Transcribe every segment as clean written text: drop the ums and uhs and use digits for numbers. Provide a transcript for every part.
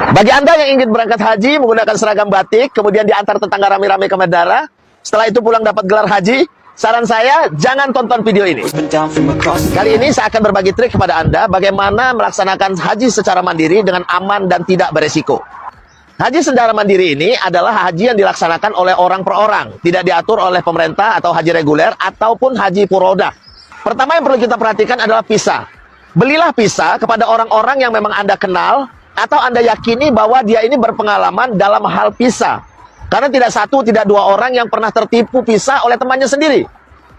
Bagi Anda yang ingin berangkat haji menggunakan seragam batik, kemudian diantar tetangga rame-rame ke bandara, setelah itu pulang dapat gelar haji, saran saya jangan tonton video ini. Kali ini saya akan berbagi trik kepada Anda bagaimana melaksanakan haji secara mandiri dengan aman dan tidak beresiko. Haji secara mandiri ini adalah haji yang dilaksanakan oleh orang per orang, tidak diatur oleh pemerintah atau haji reguler ataupun haji furodah. Pertama yang perlu kita perhatikan adalah visa. Belilah visa kepada orang-orang yang memang Anda kenal atau Anda yakini bahwa dia ini berpengalaman dalam hal visa. Karena tidak satu, tidak dua orang yang pernah tertipu visa oleh temannya sendiri.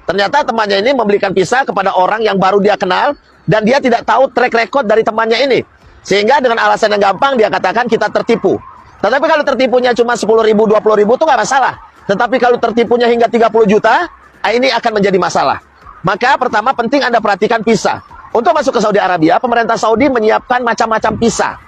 Ternyata temannya ini membelikan visa kepada orang yang baru dia kenal dan dia tidak tahu track record dari temannya ini. Sehingga dengan alasan yang gampang dia katakan kita tertipu. Tetapi kalau tertipunya cuma 10.000, 20.000 itu nggak masalah. Tetapi kalau tertipunya hingga 30 juta, ini akan menjadi masalah. Maka pertama penting Anda perhatikan visa. Untuk masuk ke Saudi Arabia, pemerintah Saudi menyiapkan macam-macam visa.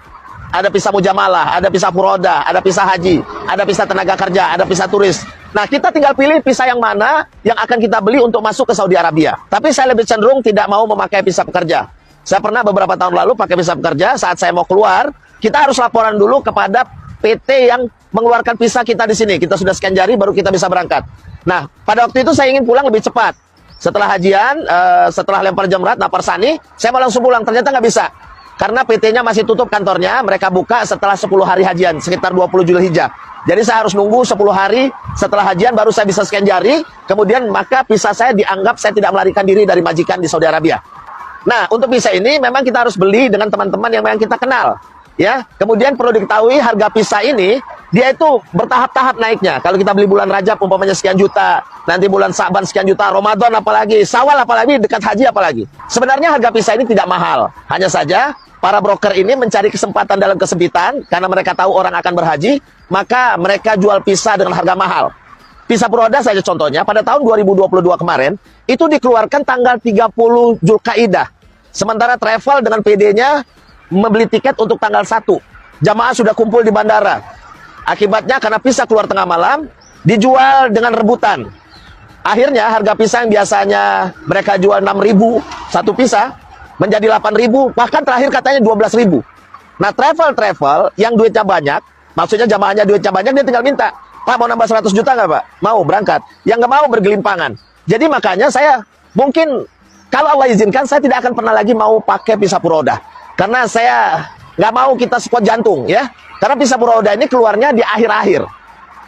Ada visa mujamalah, ada visa furodah, ada visa haji, ada visa tenaga kerja, ada visa turis. Nah, kita tinggal pilih visa yang mana yang akan kita beli untuk masuk ke Saudi Arabia. Tapi saya lebih cenderung tidak mau memakai visa pekerja. Saya pernah beberapa tahun lalu pakai visa pekerja, saat saya mau keluar, kita harus laporan dulu kepada PT yang mengeluarkan visa kita di sini. Kita sudah scan jari, baru kita bisa berangkat. Nah, pada waktu itu saya ingin pulang lebih cepat. Setelah hajian, setelah lempar jamrat, napar sani, saya mau langsung pulang. Ternyata nggak bisa. Karena PT-nya masih tutup kantornya, mereka buka setelah 10 hari hajian, sekitar 20 Zulhijjah. Jadi saya harus nunggu 10 hari setelah hajian, baru saya bisa scan jari. Kemudian maka visa saya dianggap saya tidak melarikan diri dari majikan di Saudi Arabia. Nah, untuk visa ini memang kita harus beli dengan teman-teman yang memang kita kenal. Ya, kemudian perlu diketahui harga visa ini dia itu bertahap-tahap naiknya. Kalau kita beli bulan Rajab umpamanya sekian juta, nanti bulan Sa'ban sekian juta, Ramadan apalagi, Syawal apalagi, dekat haji apalagi. Sebenarnya harga visa ini tidak mahal. Hanya saja para broker ini mencari kesempatan dalam kesempitan karena mereka tahu orang akan berhaji, maka mereka jual visa dengan harga mahal. Visa furodah saja contohnya, pada tahun 2022 kemarin itu dikeluarkan tanggal 30 Zulkaidah. Sementara travel dengan PD-nya membeli tiket untuk tanggal 1. Jamaah sudah kumpul di bandara. Akibatnya karena visa keluar tengah malam, dijual dengan rebutan. Akhirnya harga visa yang biasanya mereka jual 6.000 satu visa menjadi 8.000, bahkan terakhir katanya 12.000. Nah, travel yang duitnya banyak, maksudnya jamaahnya duitnya banyak, dia tinggal minta, "Pak, mau nambah 100 juta nggak, Pak?" Mau berangkat. Yang nggak mau bergelimpangan. Jadi makanya saya mungkin kalau Allah izinkan saya tidak akan pernah lagi mau pakai visa furodah. Karena saya nggak mau kita squat jantung, ya. Karena visa furodah ini keluarnya di akhir-akhir.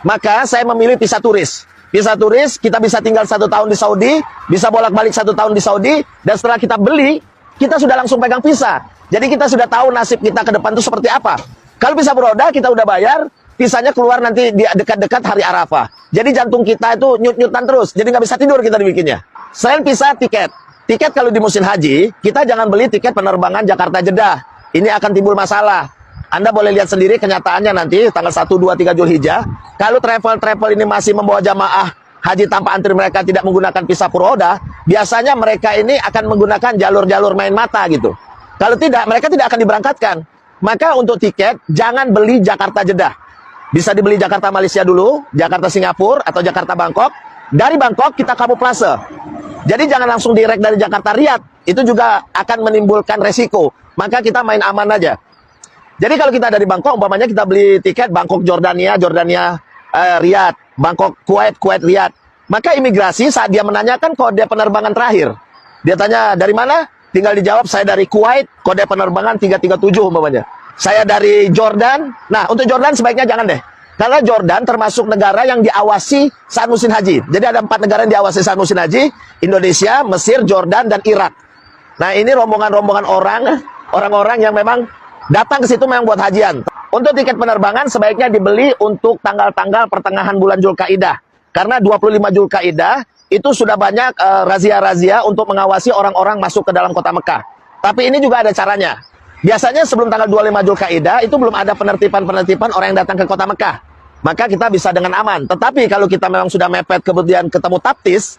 Maka saya memilih visa turis. Visa turis, kita bisa tinggal 1 tahun di Saudi, bisa bolak-balik 1 tahun di Saudi, dan setelah kita beli, kita sudah langsung pegang visa. Jadi kita sudah tahu nasib kita ke depan itu seperti apa. Kalau visa furodah, kita udah bayar, visanya keluar nanti di dekat-dekat hari Arafah. Jadi jantung kita itu nyut-nyutan terus, jadi nggak bisa tidur kita dibikinnya. Selain visa, tiket. Tiket kalau di musim haji, kita jangan beli tiket penerbangan Jakarta-Jeddah. Ini akan timbul masalah. Anda boleh lihat sendiri kenyataannya nanti, tanggal 1, 2, 3 Zulhijjah. Kalau travel ini masih membawa jamaah haji tanpa antri, mereka tidak menggunakan visa furodah, biasanya mereka ini akan menggunakan jalur-jalur main mata gitu. Kalau tidak, mereka tidak akan diberangkatkan. Maka untuk tiket, jangan beli Jakarta-Jeddah. Bisa dibeli Jakarta Malaysia dulu, Jakarta Singapura, atau Jakarta Bangkok. Dari Bangkok, kita kamuflase. Jadi jangan langsung direct dari Jakarta Riyadh, itu juga akan menimbulkan resiko. Maka kita main aman aja. Jadi kalau kita dari Bangkok, umpamanya kita beli tiket Bangkok Jordania Riyadh, Bangkok Kuwait Riyadh. Maka imigrasi saat dia menanyakan kode penerbangan terakhir, dia tanya dari mana? Tinggal dijawab saya dari Kuwait, kode penerbangan 337 umpamanya. Saya dari Jordan. Nah, untuk Jordan sebaiknya jangan deh. Karena Jordan termasuk negara yang diawasi saat musim haji. Jadi ada 4 negara yang diawasi saat musim haji: Indonesia, Mesir, Jordan, dan Irak. Nah, ini rombongan-rombongan orang-orang yang memang datang ke situ memang buat hajian. Untuk tiket penerbangan sebaiknya dibeli untuk tanggal-tanggal pertengahan bulan Zulkaidah. Karena 25 Zulkaidah itu sudah banyak razia-razia untuk mengawasi orang-orang masuk ke dalam kota Mekah. Tapi ini juga ada caranya. Biasanya sebelum tanggal 25 Zulkaidah itu belum ada penertiban orang yang datang ke kota Mekah. Maka kita bisa dengan aman. Tetapi kalau kita memang sudah mepet, kemudian ketemu taptis,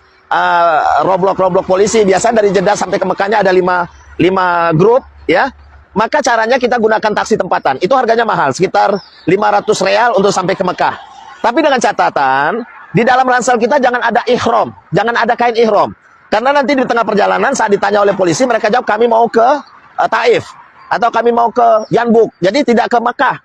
roblok polisi, biasanya dari Jeddah sampai ke Mekahnya ada 5 grup, ya. Maka caranya kita gunakan taksi tempatan. Itu harganya mahal, sekitar 500 real untuk sampai ke Mekah. Tapi dengan catatan, di dalam ransel kita jangan ada ihram, jangan ada kain ihram. Karena nanti di tengah perjalanan saat ditanya oleh polisi, mereka jawab kami mau ke Taif. Atau kami mau ke Yanbuk, jadi tidak ke Mekah.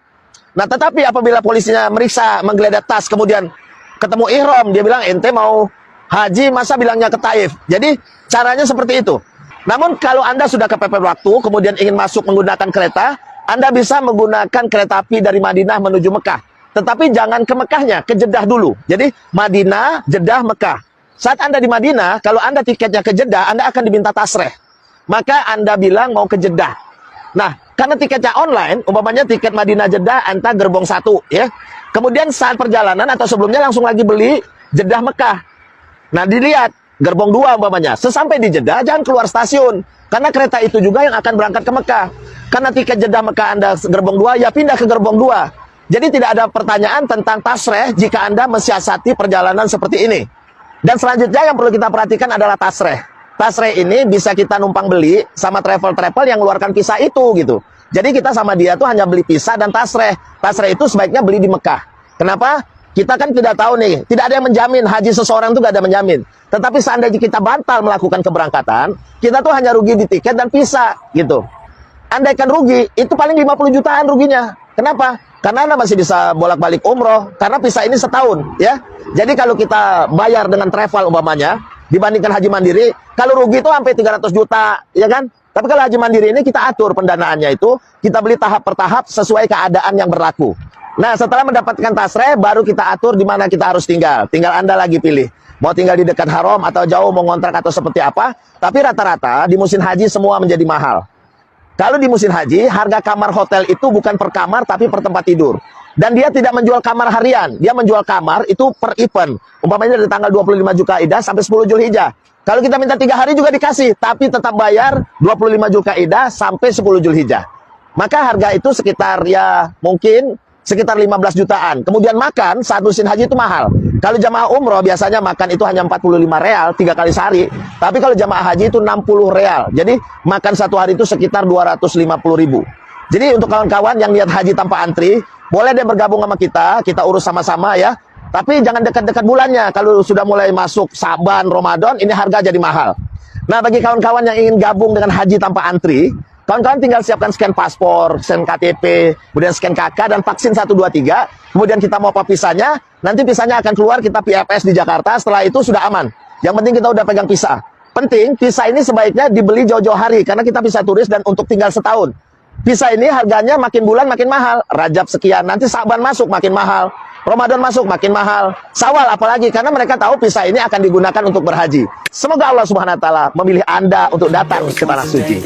Nah, tetapi apabila polisinya meriksa, menggeledah tas, kemudian ketemu ihram, dia bilang, ente mau haji, masa bilangnya ke Taif? Jadi, caranya seperti itu. Namun, kalau Anda sudah kepepet waktu, kemudian ingin masuk menggunakan kereta, Anda bisa menggunakan kereta api dari Madinah menuju Mekah. Tetapi jangan ke Mekahnya, ke Jeddah dulu. Jadi, Madinah, Jeddah, Mekah. Saat Anda di Madinah, kalau Anda tiketnya ke Jeddah, Anda akan diminta tasreh. Maka Anda bilang mau ke Jeddah. Nah, karena tiketnya online, umpamanya tiket Madinah Jeddah, Anda gerbong 1, ya. Kemudian saat perjalanan atau sebelumnya langsung lagi beli Jeddah Mekah. Nah, dilihat gerbong 2 umpamanya. Sesampai di Jeddah, jangan keluar stasiun. Karena kereta itu juga yang akan berangkat ke Mekah. Karena tiket Jeddah Mekah Anda gerbong 2, ya pindah ke gerbong 2. Jadi tidak ada pertanyaan tentang tasreh jika Anda mensiasati perjalanan seperti ini. Dan selanjutnya yang perlu kita perhatikan adalah tasreh. Tasreh ini bisa kita numpang beli sama travel-travel yang mengeluarkan visa itu gitu. Jadi kita sama dia tuh hanya beli visa dan tasreh. Tasreh itu sebaiknya beli di Mekah. Kenapa? Kita kan tidak tahu nih, tidak ada yang menjamin haji seseorang itu gak ada menjamin. Tetapi seandainya kita batal melakukan keberangkatan, kita tuh hanya rugi di tiket dan visa gitu. Andaikan rugi, itu paling 50 jutaan ruginya. Kenapa? Karena Anda masih bisa bolak-balik umroh, karena visa ini setahun, ya. Jadi kalau kita bayar dengan travel umpamanya, dibandingkan haji mandiri, kalau rugi itu sampai 300 juta, ya kan? Tapi kalau haji mandiri ini kita atur pendanaannya itu, kita beli tahap per tahap sesuai keadaan yang berlaku. Nah, setelah mendapatkan tasreh, baru kita atur di mana kita harus tinggal. Tinggal Anda lagi pilih. Mau tinggal di dekat haram atau jauh, mau ngontrak atau seperti apa. Tapi rata-rata di musim haji semua menjadi mahal. Kalau di musim haji, harga kamar hotel itu bukan per kamar, tapi per tempat tidur. Dan dia tidak menjual kamar harian. Dia menjual kamar itu per event. Umpamanya dari tanggal 25 Zulkaidah sampai 10 Zulhijjah. Kalau kita minta 3 hari juga dikasih, tapi tetap bayar 25 Zulkaidah sampai 10 Zulhijjah. Maka harga itu sekitar ya mungkin sekitar 15 jutaan. Kemudian makan saat musim haji itu mahal. Kalau jamaah umroh biasanya makan itu hanya 45 real 3 kali sehari. Tapi kalau jamaah haji itu 60 real. Jadi makan satu hari itu sekitar 250 ribu. Jadi untuk kawan-kawan yang niat haji tanpa antri, boleh deh bergabung sama kita urus sama-sama ya. Tapi jangan dekat-dekat bulannya. Kalau sudah mulai masuk Saban, Ramadan, ini harga jadi mahal. Nah, bagi kawan-kawan yang ingin gabung dengan haji tanpa antri, kawan-kawan tinggal siapkan scan paspor, scan KTP, kemudian scan KK dan vaksin 1, 2, 3. Kemudian kita mau apa visanya, nanti visanya akan keluar, kita PFS di Jakarta, setelah itu sudah aman. Yang penting kita udah pegang visa. Penting, visa ini sebaiknya dibeli jauh-jauh hari, karena kita bisa turis dan untuk tinggal setahun. Visa ini harganya makin bulan makin mahal. Rajab sekian, nanti Sa'ban masuk makin mahal. Ramadan masuk makin mahal. Syawal apalagi, karena mereka tahu visa ini akan digunakan untuk berhaji. Semoga Allah Subhanahu wa taala memilih Anda untuk datang ke tanah suci.